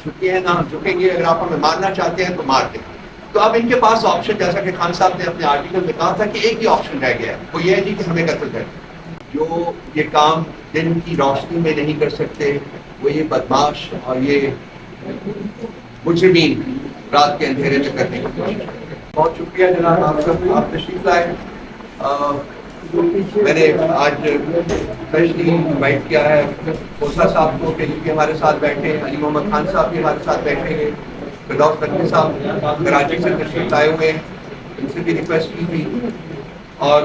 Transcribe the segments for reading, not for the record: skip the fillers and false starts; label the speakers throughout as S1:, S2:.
S1: جھکے ہیں نہ ہم جھکیں گے، اگر آپ ہمیں مارنا چاہتے ہیں تو مار دیں۔ تو اب ان کے پاس آپشن، جیسا کہ خان صاحب نے اپنے آرٹیکل میں کہا تھا کہ ایک ہی آپشن رہ گیا ہے، وہ یہ ہے جی کہ ہمیں قتل کریں۔ جو یہ کام دن کی روشنی میں نہیں کر سکتے، وہ یہ بدماش اور یہ مجرمین رات کے اندھیرے میں کرنے کی کوشش کرتے ہیں۔ بہت شکریہ جناب، آپ تشریف لائے۔ میں نے آج اسپیشلی انوائٹ کیا ہے کھوسا صاحب کو کہ یہ بھی ہمارے ساتھ بیٹھے، علی محمد خان صاحب بھی ہمارے ساتھ بیٹھے ہیں، فردوس نقوی صاحب کراچی سے تشریف لائے ہوئے ہیں، ان سے بھی ریکویسٹ کی تھی۔ اور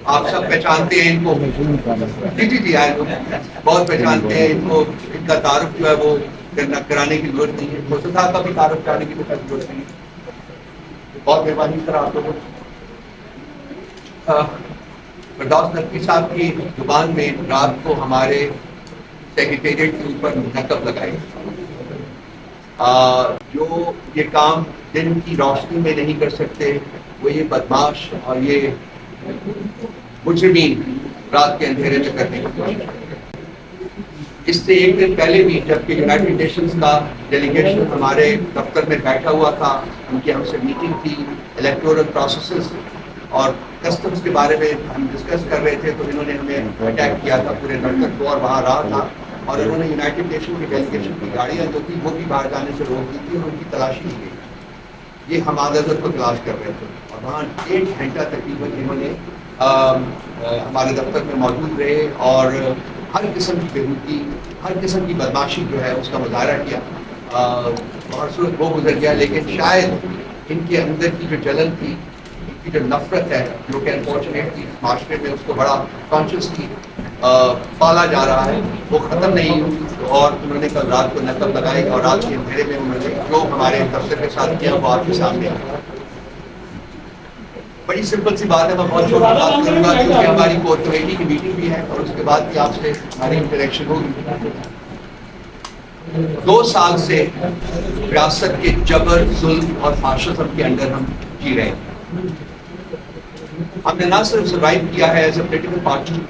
S1: آپ سب پہچانتے ہیں ان کو، جی آئے لوگ بہت پہچانتے ہیں ان کو، ان کا تعارف جو ہے وہ کرانے کی ضرورت نہیں ہے، کھوسا صاحب کا بھی تعارف کرانے کی ضرورت نہیں ہے۔ بہت مہربانی سر آپ لوگوں۔ فردوس نقوی صاحب کی زبان میں رات کو ہمارے سیکریٹریٹ کے اوپر نقب لگائی، جو یہ کام دن کی روشنی میں نہیں کر سکتے، وہ یہ بدماش اور یہ مجرمین رات کے اندھیرے میں کرنے کی کوشش کرتے ہیں۔ اس سے ایک دن پہلے بھی جبکہ یونائٹڈ نیشنز کا ڈیلیگیشن ہمارے دفتر میں بیٹھا ہوا تھا، ان کی ہم سے میٹنگ تھی، الیکٹورل پروسیسز اور کسٹمز کے بارے میں ہم ڈسکس کر رہے تھے، تو انہوں نے ہمیں اٹیک کیا تھا پورے دفتر کو، اور وہاں رہا تھا، اور انہوں نے یونائٹڈ نیشن کی ڈیلیگیشن کی گاڑیاں جو تھی وہ بھی باہر جانے سے روک دی تھی، اور ان کی تلاشی لی گئی۔ یہ ہم عادت کو تلاش کر رہے تھے، اور وہاں 1 گھنٹہ تقریباً انہوں نے ہمارے دفتر میں موجود رہے اور ہر قسم کی بےہودگی، ہر قسم کی بدماشی جو ہے اس کا مظاہرہ کیا۔ بہت صورت وہ گزر گیا، لیکن شاید ان کے اندر کی جو جلن تھی، ان کی جو نفرت ہے، جو کہ انفارچونیٹلی معاشرے میں اس کو بڑا کانشیسلی پالا جا رہا ہے، وہ ختم نہیں ہوئی، اور انہوں نے کل رات کو نقب لگائی، اور رات کے اندھیرے میں انہوں نے جو ہمارے دفتر کے ساتھ کیا وہ آپ کے سامنے آیا۔ بڑی سمپل سی بات ہے، میں بہت چھوٹی بات کروں گا کیونکہ ہماری کور کمیٹی کی میٹنگ بھی ہے، اور اس کے بعد بھی آپ سے ہماری انٹریکشن ہوگی۔ 2 سال سے ریاست کے جبر، ظلم اور فاشزم کے اندر ہم جی رہے ہیں۔ ہم نے نہ صرف سروائیو کیا ہے ایز اے پولیٹیکل پارٹی،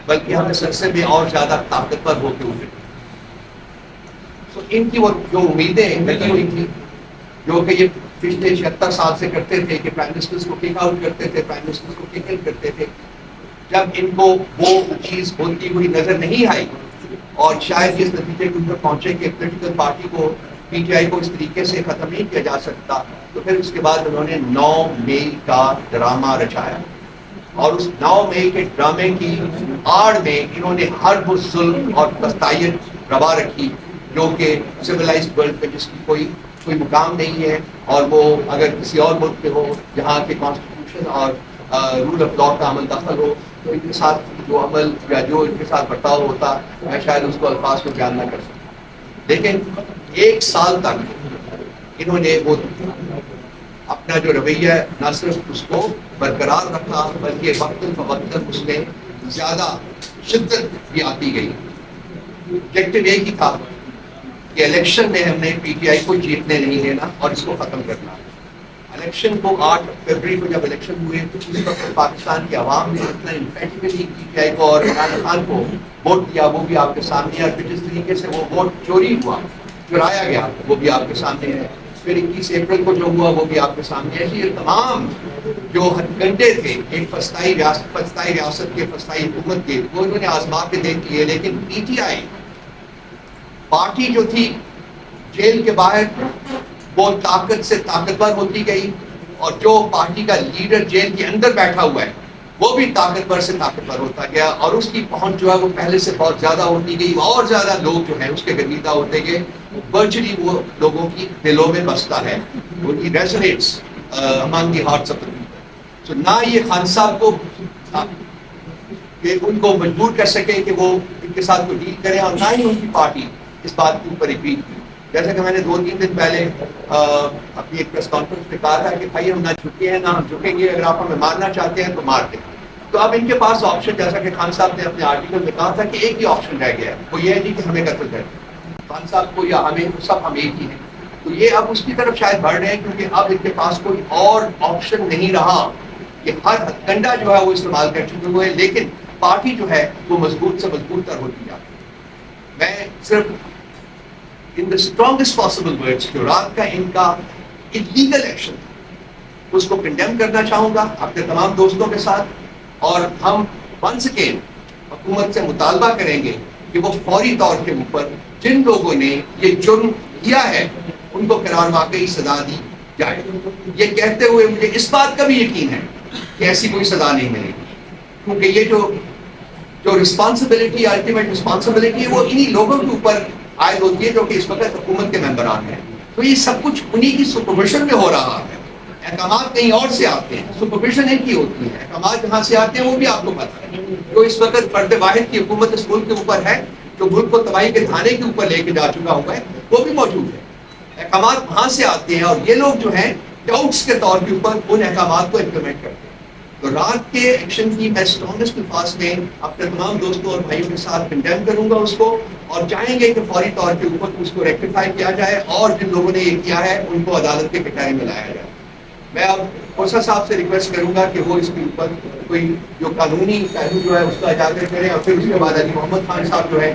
S1: بلکہ ہم اس عرصے میں اور زیادہ طاقتور ہو کے ابھرے۔ تو ان کی وہ جو امیدیں لگی ہوئی تھی، جو کہ یہ پچھلے 76 سال سے کرتے تھے کہ پرائم منسٹر کو کک آؤٹ کرتے تھے، پرائم منسٹر کو کک ان کرتے تھے، جب ان کو وہ چیز ہوتی ہوئی نظر نہیں آئی، اور شاید اس نتیجے کے اوپر پہنچے کہ پولیٹیکل پارٹی کو، پی ٹی آئی کو اس طریقے سے ختم نہیں کیا جا سکتا، تو پھر اس کے بعد انہوں نے 9 مئی کا ڈرامہ رچایا، اور اس 9 مئی کے ڈرامے کی آڑ میں انہوں نے ہر وہ ظلم اور تستائیت روا رکھی جو کہ سویلائزڈ ورلڈ میں جس کی کوئی مقام نہیں ہے، اور وہ اگر کسی اور ملک میں ہو جہاں کے کانسٹیٹیوشن اور رول آف لا کا عمل دخل ہو، تو ان کے ساتھ جو عمل یا جو ان کے ساتھ برتاؤ ہوتا، میں شاید اس کو الفاظ میں بیان نہ کر سکتا۔ لیکن 1 سال تک انہوں نے وہ اپنا جو رویہ نہ صرف اس کو برقرار رکھا، بلکہ وقتاً فوقتاً اس میں زیادہ شدت بھی آتی گئی۔ آبجیکٹو ایک ہی تھا کہ الیکشن میں ہم نے پی ٹی آئی کو جیتنے نہیں دینا اور اس کو ختم کرنا۔ الیکشن کو 8 فروری کو جب الیکشن ہوئے تو اس وقت پاکستان کی عوام نے اتنا امپیٹیکلی پی ٹی آئی کو اور عمران خان کو ووٹ دیا، وہ بھی آپ کے سامنے ہے، اور جس طریقے سے وہ ووٹ چوری ہوا، چرایا گیا، وہ بھی آپ کے سامنے ہے۔ پھر 21 اپریل کو جو ہوا وہ بھی آپ کے سامنے ہے۔ یہ تمام جو ہتھ کنڈے تھے ایک فسطائی ریاست کے، فسطائی حکومت کے، وہ انہوں نے آزما کے دیکھ لیے، لیکن پی ٹی آئی پارٹی جو تھی جیل کے باہر وہ طاقت سے طاقتور ہوتی گئی، اور جو پارٹی کا لیڈر جیل کے اندر بیٹھا ہوا ہے وہ بھی طاقتور سے طاقتور ہوتا گیا، اور اس کی پہنچ جو ہے وہ پہلے سے بہت زیادہ ہوتی گئی، اور زیادہ لوگ جو ہیں اس کے گرویدہ ہوتے گئے، ورچولی وہ لوگوں کی دلوں میں بستا ہے، وہ resonates among the hearts of the people. تو نہ یہ خان صاحب کو کہ ان کو مجبور کر سکے کہ وہ ان کے ساتھ کوئی ڈیل کریں، اور نہ ہی ان کی پارٹی اس بات کے اوپر اگری کی۔ جیسا کہ میں نے 2-3 دن پہلے اپنی ایک پریس کانفرنس میں کہا تھا کہ بھائی ہم نہ جھکے ہیں نہ ہم جھکیں گے، اگر آپ ہمیں مارنا چاہتے ہیں تو مار دیں۔ تو اب ان کے پاس آپشن، جیسا کہ خان صاحب نے اپنے آرٹیکل میں کہا تھا کہ ایک ہی آپشن رہ گیا ہے، وہ یہ ہے جی کہ ہمیں قتل کریں، خان صاحب کو یا ہمیں، سب ہم ایک ہی ہیں۔ تو یہ اب اس کی طرف شاید بڑھ رہے ہیں، کیونکہ اب ان کے پاس کوئی اور آپشن نہیں رہا، کہ ہر ہتھ کنڈا جو ہے وہ استعمال کر چکے ہوئے، لیکن پارٹی جو ہے وہ مضبوط سے مضبوط تر ہوتی جاتی ہے۔ میں صرف ان دا اسٹرانگسٹ پاسبل ورڈس جو رات کا ان کا انلیگل ایکشن تھا اس کو کنڈیم کرنا چاہوں گا اپنے تمام دوستوں کے ساتھ, اور ہم ونس اگین حکومت سے مطالبہ کریں گے کہ وہ فوری طور کے اوپر جن لوگوں نے یہ جرم کیا ہے ان کو قرار واقعی سزا دی جائے. یہ کہتے ہوئے مجھے اس بات کا بھی یقین ہے کہ ایسی کوئی سزا نہیں ملے گی, کیونکہ یہ جو رسپانسبلٹی, الٹیمیٹ رسپانسبلٹی ہے وہ انہی لوگوں کے اوپر عائد ہوتی ہے جو کہ اس وقت حکومت کے ممبران ہیں. تو یہ سب کچھ انہی کی سپرویژن میں ہو رہا ہے. احکامات کہیں اور سے آتے ہیں, سپرویژن ان کی ہوتی ہے. احکامات جہاں سے آتے ہیں وہ بھی آپ کو پتہ ہے. تو اس وقت فرد واحد کی حکومت اس ملک کے اوپر ہے جو ملک کو تباہی کے دھانے کے اوپر لے کے جا چکا ہوا ہے, وہ بھی موجود ہے. احکامات وہاں سے آتے ہیں اور یہ لوگ جو ہیں ڈاؤٹس کے طور کے اوپر ان احکامات کو امپلیمنٹ کرتے ہیں. تو رات کے ایکشن کی میں اسٹرانگسٹ الفاظ میں اپنے تمام دوستوں اور بھائیوں کے ساتھ کنڈیم کروں گا اس کو, اور چاہیں گے کہ فوری طور کے اوپر اس کو ریکٹیفائی کیا جائے اور جن لوگوں نے یہ کیا ہے ان کو عدالت کے کٹہرے میں لایا جائے. میں اب خورشہ صاحب سے ریکویسٹ کروں گا کہ وہ اس کے اوپر کوئی جو قانونی پہلو جو ہے اس کا اجاگر کریں, اور پھر اس کے بعد علی محمد خان صاحب جو ہے